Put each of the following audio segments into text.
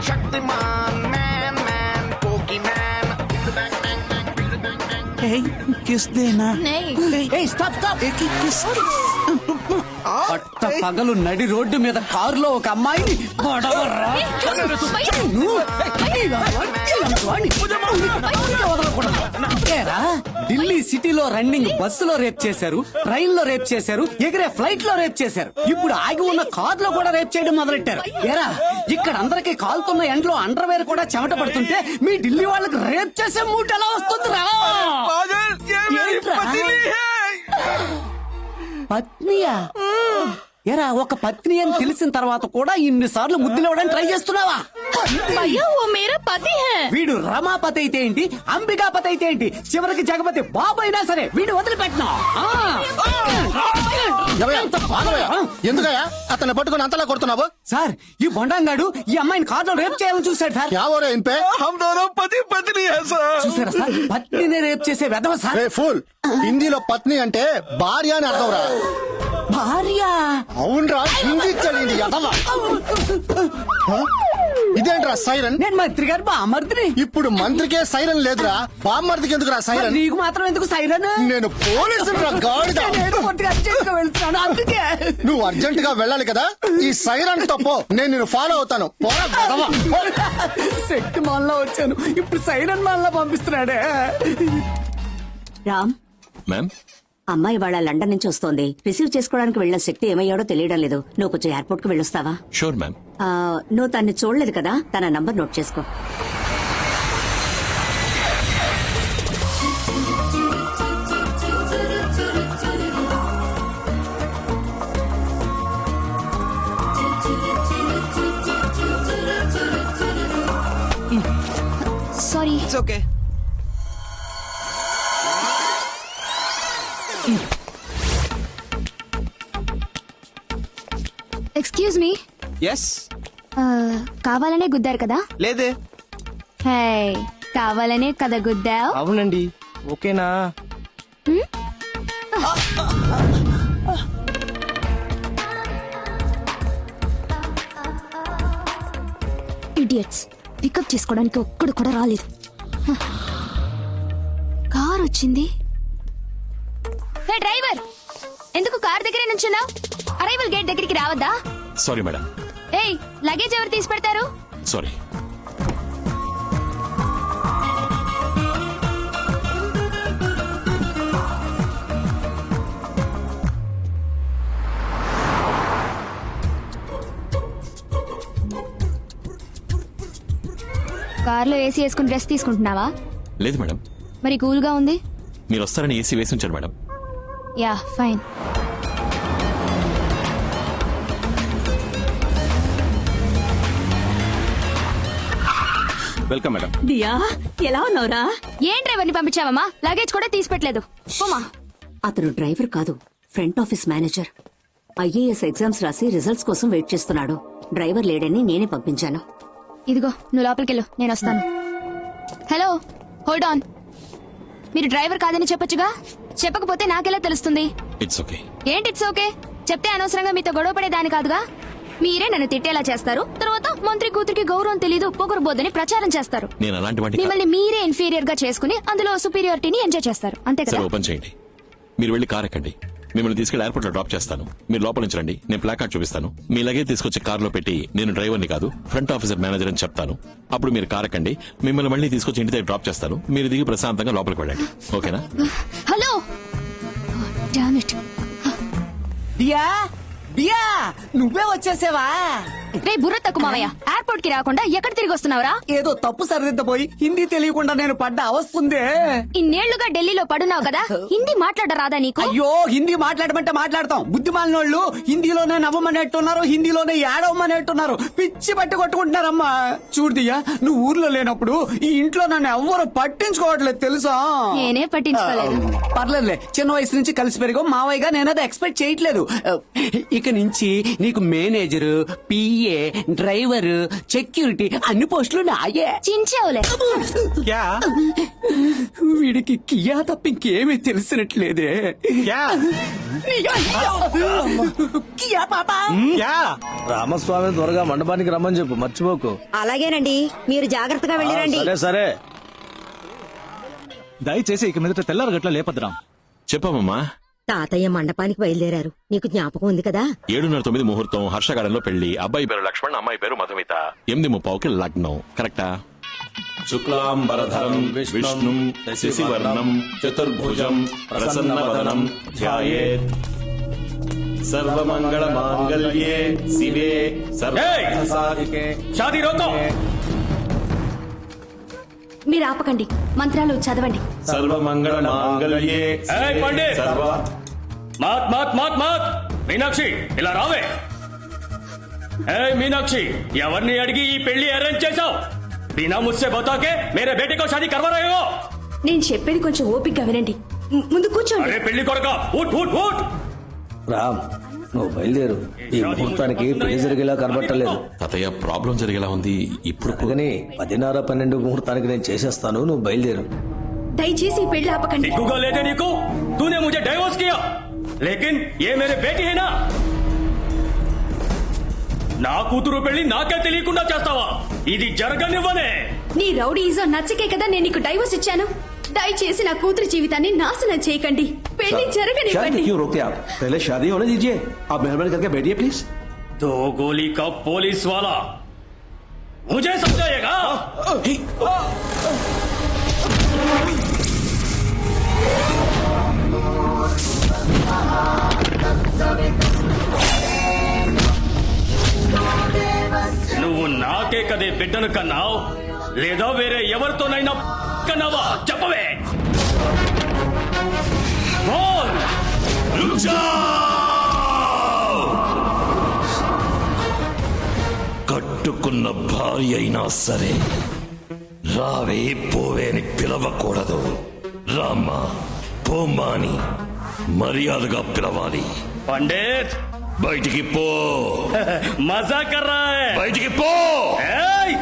Shaktimaan man man poke man किस देना नहीं స్టాప్ స్టాప్ కిస్ పట్ట పగలు నడి రోడ్డు మీద కారులో ఒక అమ్మాయిని ఢిల్లీ సిటీలో రన్నింగ్ బస్సులో రేప్ చేశారు, ట్రైన్ లో రేప్ చేశారు, ఎగిరే ఫ్లైట్ లో రేప్ చేశారు, ఇప్పుడు ఆగి ఉన్న కార్ లో కూడా రేప్ చేయడం మొదలెట్టారు. ఏరా ఇక్కడ అందరికి కాలుతున్న ఎండ్లో అండర్వేర్ కూడా చెమట పడుతుంటే మీ ఢిల్లీ వాళ్ళకి రేప్ చేసే మూట ఎలా వస్తుంది రా? పత్నియా? ఎరా ఒక పత్ని అని తెలిసిన తర్వాత కూడా ఇన్నిసార్లు ముద్దులు ఇవ్వడానికి ట్రై చేస్తున్నావా? भैया वो मेरा पति है. వీడు రమాపతి అయితే ఏంటి, అంబికాపతి అయితే ఏంటి, చివరికి జగపతి బాబు అయినా సరే వీడు వదిలిపెట్టినా. ఎందుకయ్యా అతన్ని పట్టుకుని అంతలా కొడుతున్నావు? సార్ ఈ బొండంగాడు ఈ అమ్మాయిని కార్లో రేప్ చేయాలని చూశాడు సార్. हम दोनों पति पत्नी है सर. చూసారా సార్, పత్నిని రేప్ చేసే వెధవ సార్. ఫుల్ హిందీలో పత్ని అంటే భార్య అని అర్థం రా. భార్య? అవునరా, హిందీ చదివింది ఎదవ. ఇదేంట్రా సైరన్? నేను మంత్రి గారు బామర్దిని. ఇప్పుడు మంత్రికే సైరన్ లేదురా, బామ్మర్దికి ఎందుకురా సైరన్? నీకు మాత్రం ఎందుకు సైరన్? నేను పోలీసులు రా గాడిద. వెళ్తున్నాను అందుకే. నువ్వు అర్జెంట్ గా వెళ్ళాలి కదా, ఈ సైరన్ తప్పో నేను నిన్ను ఫాలో అవుతాను. పోరా వెధవ. శక్తి మాల్లో వచ్చాను, ఇప్పుడు సైరన్ మాల్లో పంపిస్తున్నాడే. రామ్, మ్యామ్, అమ్మాయి వాళ్ళ లండన్ నుంచి వస్తోంది. రిసీవ్ చేసుకోవడానికి వెళ్లిన శక్తి ఏమయ్యాడో తెలియడం లేదు. నువ్వు కొంచెం ఎయిర్పోర్ట్ కు వెళ్ళొస్తావా? Sure ma'am. నువ్వు తన్ని చూడలేదు కదా, తన నంబర్ నోట్ చేసుకో. Sorry. It's okay. Excuse me. Yes. కావాలనే గుద్దారు కదా? లేదే. హే, కావాలనే కదా గుద్దావు? అవునండి. ఓకేనా? ఇడియట్స్, పికప్ చేసుకోవడానికి ఒక్కడు కూడా రాలేదు. కార్ వచ్చింది. హే డ్రైవర్, ఎందుకు కార్ దగ్గరే నుంచున్నావు? అరైవల్ గేట్ దగ్గరికి రావద్దా? Sorry madam. ఏయ్, లగేజ్ ఎవరు తీసి పెడతారు? సారీ. కార్లో ఏసీ వేసుకుని డ్రెస్ తీసుకుంటున్నావా? లేదు మేడం. మరి కూల్ గా ఉంది. మీరు వస్తారని ఏసీ వేసి ఉంచారు madam. Yeah fine. Welcome madam. Diya, ఎలా ఉన్నావురా? ఏం డ్రైవర్ని పంపించావమ్మా? లగేజ్ కూడా తీసి పెట్టలేదు. పోమా. అతను డ్రైవర్ కాదు, front office manager. IAS exams రాసి రిజల్ట్స్ కోసం వెయిట్ చేస్తున్నాడు. డ్రైవర్ లేడని నేనే పంపించాను. ఇదిగో, నువ్వు లోపలికెళ్ళు, నేను వస్తాను. Hello, hold on. మీరు డ్రైవర్ కాదని చెప్పొచ్చుగా? చెప్పకపోతే నాకెలా తెలుస్తుంది? It's okay. ఏంటి ఇట్స్ ఓకే? చెప్తే అనవసరంగా మీతో గొడవ పడేదాని కాదుగా. మీరే నన్ను తిట్టేలా చేస్తారు, తర్వాత మంత్రి కూతురికి గౌరవం తెలీదు, పొగరబోద్దని ప్రచారం చేస్తారు. నేను అలాంటి వాటిని మిమ్మల్ని మీరే ఇన్ఫీరియర్ గా చేసుకుని అందులో సుపీరియారిటీని ఎంజాయ్ చేస్తారు, అంతే సరే కదా? ఓపెన్ చేయండి. మీరు వెళ్ళి కార్ ఎక్కండి. మిమ్మల్ని తీసుకెళ్లి ఎయిర్పోర్ట్ లో డ్రాప్ చేస్తాను. మీరు లోపల నుంచి రండి, నేను ప్లాక్ కార్డ్ చూపిస్తాను. మీ లగేజ్ తీసుకొచ్చి కార్ లో పెట్టి నేను డ్రైవర్ని కాదు ఫ్రంట్ ఆఫీసర్ మేనేజర్ అని చెప్తాను. అప్పుడు మీరు కార్ ఎక్కండి. మిమ్మల్ని మళ్ళీ తీసుకొచ్చి ఇంటి దగ్గర డ్రాప్ చేస్తాను. మీరు దిగి ప్రశాంతంగా లోపలికి వెళ్ళండి. ఓకేనా? Hello, damn it. Diya, Diya, నువ్వే వచ్చేసావా? రే బుర్ర తక్కువ మావయ్య, ఎయిర్పోర్ట్ కి రాకుండా ఎక్కడ తిరిగి వస్తున్నావురా? ఏదో తప్పు సరిదిద్దపోయి హిందీ తెలియకుండా నేను పడ్డ అవస్తుందే. ఇన్నేళ్లుగా ఢిల్లీలో పడున్నావు కదా, హిందీ మాట్లాడరాదా నీకు? అయ్యో, హిందీ మాట్లాడమంటే మాట్లాడతాం. బుద్ధిమాలినోళ్ళు హిందీలోనే నవ్వమనేట్టున్నారు, హిందీలోనే ఏడవమనేట్టున్నారు. పిచ్చి పట్టి కొట్టుకుంటున్నారమ్మా. చూడుదియ్యా, నువ్వు ఊర్లో లేనప్పుడు ఈ ఇంట్లో నన్ను ఎవ్వరు పట్టించుకోవట్లేదు తెలుసా? నేనే పట్టించుకోలేదు. పర్లేదులే, చిన్న వయసు నుంచి కలిసి పెరిగో మావయ్యగా నేను అది ఎక్స్పెక్ట్ చేయట్లేదు. ఇక నుంచి నీకు manager, PA, PA driver security అన్ని పోస్టులు నాయే. చించావులే. వీడికి కియా తప్ప ఇంకేమీ తెలిసినట్లేదే. కియా పాపా. రామస్వామి త్వరగా మండపానికి రమ్మని చెప్పు, మర్చిపోకు. అలాగేనండి, మీరు జాగ్రత్తగా వెళ్ళిరండి. సరే సరే. దయచేసి ఇక మీదట తెల్లారగట్ల లేపద్రాం. చెప్పమ్మా. తాతయ్య మండపానికి బయలుదేరారు, నీకు జ్ఞాపకం ఉంది కదా? 7:09 ముహూర్తం, హర్షగార్డెన్లో పెళ్లి. అబ్బాయి పేరు లక్ష్మణ్, అమ్మాయి పేరు మధుమిత. 8:30కి లగ్నం. కరెక్టా? శుక్లాంబరధరం విష్ణుం శశివర్ణం చతుర్భుజం ప్రసన్నవదనం ధ్యాయేత్ సర్వమంగళ మాంగళ్యే శివే సర్వసాధికే. షాదీ రోకో. మీరు ఆపకండి, మంత్రాలు చదవండి. సర్వమంగళ మాంగళ్యే ఏయ్ పండిత్! సర్వ. మాత్ మాత్ మాత్ మాత్. మీనాక్షి ఇలా రావే. మీనాక్షి, ఎవరిని అడిగి ఈ పెళ్లి అరేంజ్ చేశావు? బినా ముస్సే బతాకే మేరే బేటీ కో షాదీ కర్వా రహే హో. నేను చెప్పేది కొంచెం ఓపికగా వినండి. ముందు కూర్చోండి. అరే పెళ్లి కొరక, ఊట్ ఊట్ ఊట్. రామ్, నువ్వు బయలుదేరు. ఈ ముహూర్తానికి పెళ్లి జరిగేలా కనబట్టలేదు. తాతయ్య, ప్రాబ్లం జరిగేలా ఉంది. ఇప్పుడు అందుకని 10:30-12 ముహూర్తానికి నేను చేసేస్తాను, నువ్వు బయలుదేరు. దయచేసి ఈ పెళ్లి ఆపకండి. दिखूगा लेते निको, तूने मुझे डाइवोर्स किया, लेकिन ये मेरे बेटी है ना. నా కూతురు పెళ్లి నాకే తెలియకుండా చేస్తావా? ఇది జరగనివ్వనే. నీ రౌడీజం నచ్చకే కదా నేను నీకు డైవర్స్ ఇచ్చాను. దయచేసి నా కూతురు జీవితాన్ని నాశనం చేయకండి. పెళ్లి జరగనివ్వండి. क्यों रोकते आप? पहले शादी होने दीजिए. आप मेहरबानी करके बैठिए प्लीज. दो गोली का पुलिस वाला मुझे समझाएगा. నువ్వు నాకే కదే బిడ్డను కన్నావు, లేదా వేరే ఎవరితోనైనా కన్నావా? చెప్పవే. బోల్. కట్టుకున్న భార్య అయినా సరే రావే పోవే అని పిలవకూడదు. రామ్మా పోమ్మా అని మర్యాదగా పిలవాలి. పండిత్, బయటికి పో. మజా కర్ రహా హై. బయటికి పో. ఏయ్!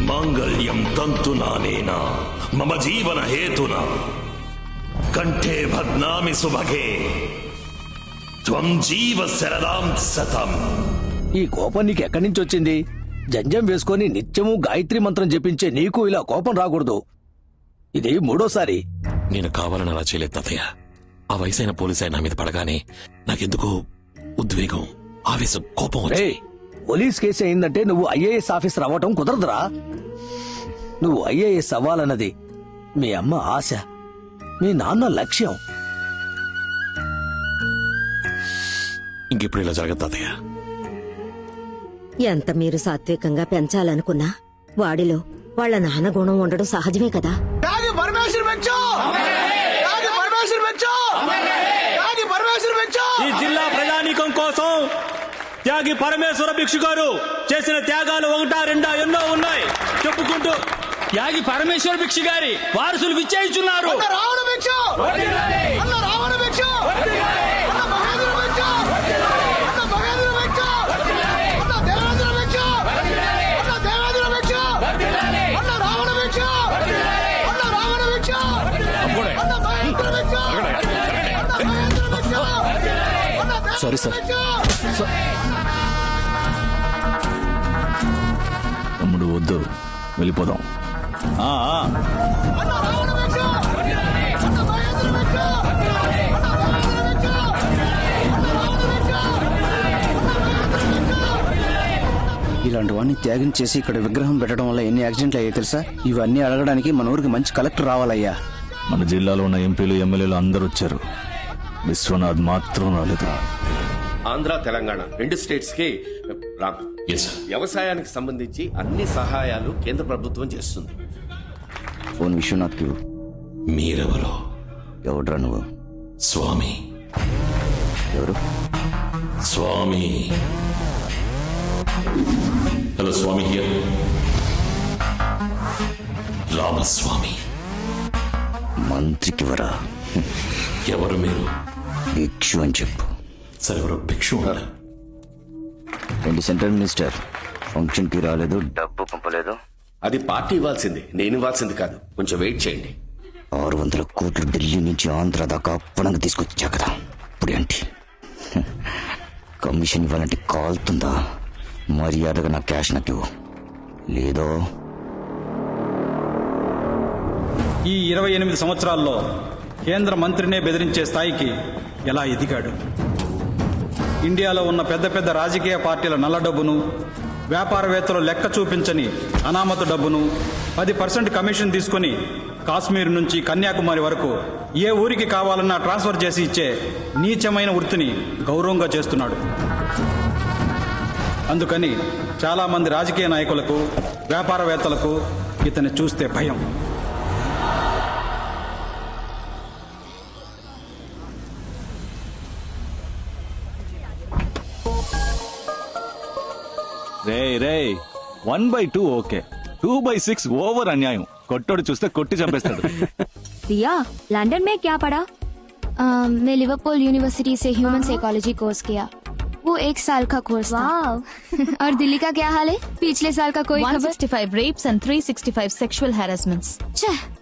మాంగళ్యం తంతునానేన మమ జీవన హేతున కంఠే భద్నామి సుభగే త్వం జీవ శరదాం శతం. ఈ కోపం నీకు ఎక్కడి నుంచి వచ్చింది? జంజం వేసుకొని నిత్యము గాయత్రి మంత్రం జపించే నీకు ఇలా కోపం రాకూడదు. ఇది మూడోసారి. నేను కావాలని అలా చేయలేదు తాతయ్య. ఆ వయసైన పోలీసు నా మీద పడగానే నాకెందుకో ఉద్వేగం, ఆవేశం, కోపం వచ్చాయి. రేయ్, పోలీస్ కేసు అయిందంటే నువ్వు ఐఏఎస్ ఆఫీసర్ అవ్వటం కుదరదురా. నువ్వు ఐఏఎస్ అవ్వాలన్నది మీ అమ్మ ఆశ, మీ నాన్న లక్ష్యం. ఇంకెప్పుడు ఇలా జరగదు తాతయ్య. ఎంత మీరు సాత్వికంగా పెంచాలనుకున్నా వాడిలో వాళ్ళ నాన్న గుణం ఉండడం సహజమే కదా. త్యాగి పరమేశ్వర్ పెంచు, త్యాగి పరమేశ్వర్ పెంచు, త్యాగి పరమేశ్వర్ పెంచు. ఈ జిల్లా ప్రజానీకం కోసం త్యాగి పరమేశ్వర భిక్షు గారు చేసిన త్యాగాలు 1, 2 ఎన్నో ఉన్నాయి చెప్పుకుంటూ త్యాగి పరమేశ్వర భిక్షు గారి వారసులు విచ్చేయిచున్నారు. అన్న రావణ భిక్షు, అన్న రావణ భిక్షు, అన్న మహేంద్ర భిక్షు, అన్న మహేంద్ర భిక్షు, అన్న దేవేంద్ర భిక్షు, అన్న దేవేంద్ర భిక్షు, అన్న రావణ భిక్షు, అన్న రావణ భిక్షు, అన్న మహేంద్ర భిక్షు, అన్న మహేంద్ర భిక్షు, అన్న దేవేంద్ర సారీ సార్. భిక్షు. తమ్ముడు వద్దు, వెళ్ళిపోదాం. అన్న రావణ భిక్షు, అన్న మహేంద్ర భిక్షు, అన్న దేవేంద్ర భిక్షు, అన్న రావణ భిక్షు, అన్న మహేంద్ర భిక్షు. ఇలాంటి వాడిని త్యాగం చేసి ఇక్కడ విగ్రహం పెట్టడం వల్ల ఎన్ని యాక్సిడెంట్లు అయ్యాయి తెలుసా? ఇవన్నీ అడగడానికి మన ఊరికి మంచి కలెక్టర్ రావాలయ్యా. మన జిల్లాలో ఉన్న ఎంపీలు ఎమ్మెల్యేలు అందరూ వచ్చారు, విశ్వనాథ్ మాత్రం రాలేదు. ఆంధ్ర తెలంగాణ 2 స్టేట్స్ కి రామ్, Yes, sir. వ్యవసాయానికి సంబంధించి అన్ని సహాయాలు కేంద్ర ప్రభుత్వం చేస్తుంది. ఫోన్ విశ్వనాథ్కి. మీరెవరో? ఎవడ్రా నువ్వు? స్వామి. ఎవరు? స్వామి. Hello Swami here. రామస్వామి. మంత్రికి వరా ఎవరు మీరు? భిక్షు అని చెప్పు. సరే, ఎవరో భిక్షు ఉన్నారు. సెంట్రల్ మినిస్టర్ ఫంక్షన్ కి రాలేదు, డబ్బు పంపలేదు. అది పార్టీ ఇవ్వాల్సింది, నేను ఇవ్వాల్సింది కాదు. కొంచెం వెయిట్ చేయండి. 600 కోట్లు ఢిల్లీ నుంచి ఆంధ్ర దాకా అప్పనంగా తీసుకొచ్చా కదా, ఇప్పుడు ఏంటి? కమిషన్ ఇవ్వాలంటే కాలుతుందా? మర్యాదగా నా క్యాష్ నాకు ఇవ్వు, లేదో ఈ 28 సంవత్సరాల్లో కేంద్ర మంత్రినే బెదిరించే స్థాయికి ఎలా ఎదిగాడు? ఇండియాలో ఉన్న పెద్ద పెద్ద రాజకీయ పార్టీల నల్ల డబ్బును, వ్యాపారవేత్తలు లెక్క చూపించని అనామత డబ్బును 10% కమిషన్ తీసుకుని కాశ్మీర్ నుంచి కన్యాకుమారి వరకు ఏ ఊరికి కావాలన్నా ట్రాన్స్ఫర్ చేసి ఇచ్చే నీచమైన వృత్తిని గౌరవంగా చేస్తున్నాడు. అందుకని చాలా మంది రాజకీయ నాయకులకు, వ్యాపారవేత్తలకు ఇతన్ని చూస్తే భయం. రే 1/2 ఓకే, 2/6 ఓవర్ అన్యాయం. కొట్టోడు చూస్తే కొట్టి చంపేస్తాడు. दिया लंदन में क्या पढ़ा? मैं लिवरपूल यूनिवर्सिटी से ह्यूमन साइकोलॉजी कोर्स किया. वो 1 साल का कोर्स था. और दिल्ली का क्या हाल है? पिछले साल का कोई 165 rapes and 365 sexual harassments.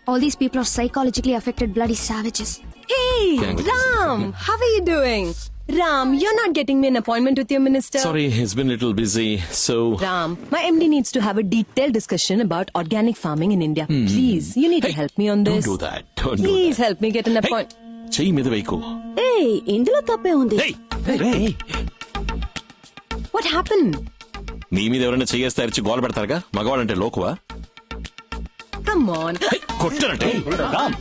All these people are psychologically affected bloody savages. Hey, Ram, how are you doing? Ram, you're not getting me an appointment with your minister. Sorry, he's been a little busy, so... Ram, my MD needs to have a detailed discussion about organic farming in India. Please, you need to help me on this. Don't do that. Don't do Please that. help me get an appointment. చెయ్యి మీద వైకు. ఏయ్, ఇందులో తప్పే ఉంది. What happened? నీ మీద ఎవరైనా చెయ్యేస్తే అరిచి గోల పెడతారుగా, మగవాడంటే లోకువా? Come on. కొట్టనంటే రామ్,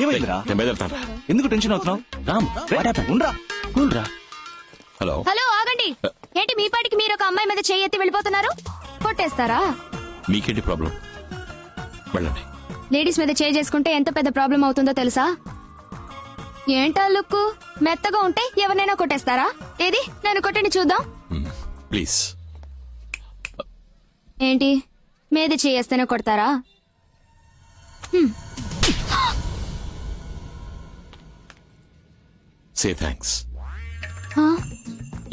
ఏమైందిరా? నేను బెదరుతాను. ఎందుకు టెన్షన్ అవుతున్నావు? రామ్, ఉండరా, కూల్రా. హలో. హలో, ఆగండి. ఏంటి మీ పాటికి మీరు ఒక అమ్మాయి మీద చెయ్యి ఎత్తి వెళ్ళిపోతున్నారు? కొట్టేస్తారా? మీకేంటి ప్రాబ్లం? వెళ్ళండి. లేడీస్ మీద చేయి చేసుకుంటే ఎంత పెద్ద ప్రాబ్లం అవుతుందో తెలుసా? ఏంటా లుక్? మెత్తగా ఉంటే ఎవరినైనా కొట్టేస్తారా? ఏది నన్ను కొట్టండి చూద్దాం. ప్లీజ్. ఏంటి మీద చేయేస్తేనే కొడతారా? Say thanks.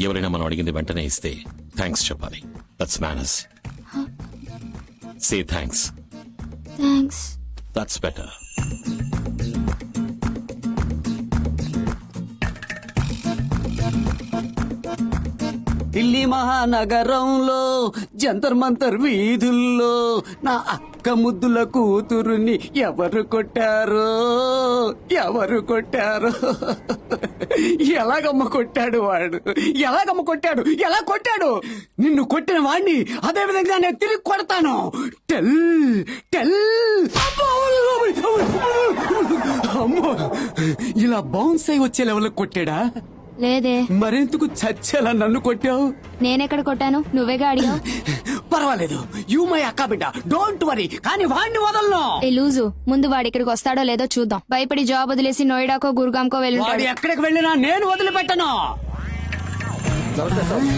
ఎవరైనా మనం అడిగింది వెంటనే ఇస్తే థ్యాంక్స్ చెప్పాలి. That's manners. Say thanks. Thanks. That's better. Delhi మహానగరంలో జంతర్ మంతర్ వీధుల్లో నా అక్క ముద్దుల కూతురుని ఎవరు కొట్టారో, ఎవరు కొట్టారో? ఎలాగమ్మ కొట్టాడు వాడు? ఎలాగమ్మ కొట్టాడు? ఎలా కొట్టాడు? నిన్ను కొట్టిన వాడిని అదే విధంగా నేను తిరిగి కొడతాను. Tell tell. అమ్మో, ఇలా బౌన్స్ అయి వచ్చే లెవెల్ కొట్టాడా? లేదే. మరెందుకు చచ్చేలా నన్ను కొట్టావు? నేనెక్కడ కొట్టాను? నువ్వేగా అడిగావు. పర్వాలేదు, యూ మై అక్క బిడ్డ, డోంట్ వరీ. కానీ వాడిని వదలను. ఏ లూజు, ముందు వాడు ఇక్కడికి వస్తాడో లేదో చూద్దాం. భయపడి జాబ్ వదిలేసి నోయిడాకో గురుగాంకో వాడు వెళ్ళి ఎక్కడికి వెళ్ళినా నేను వదిలిపెట్టను.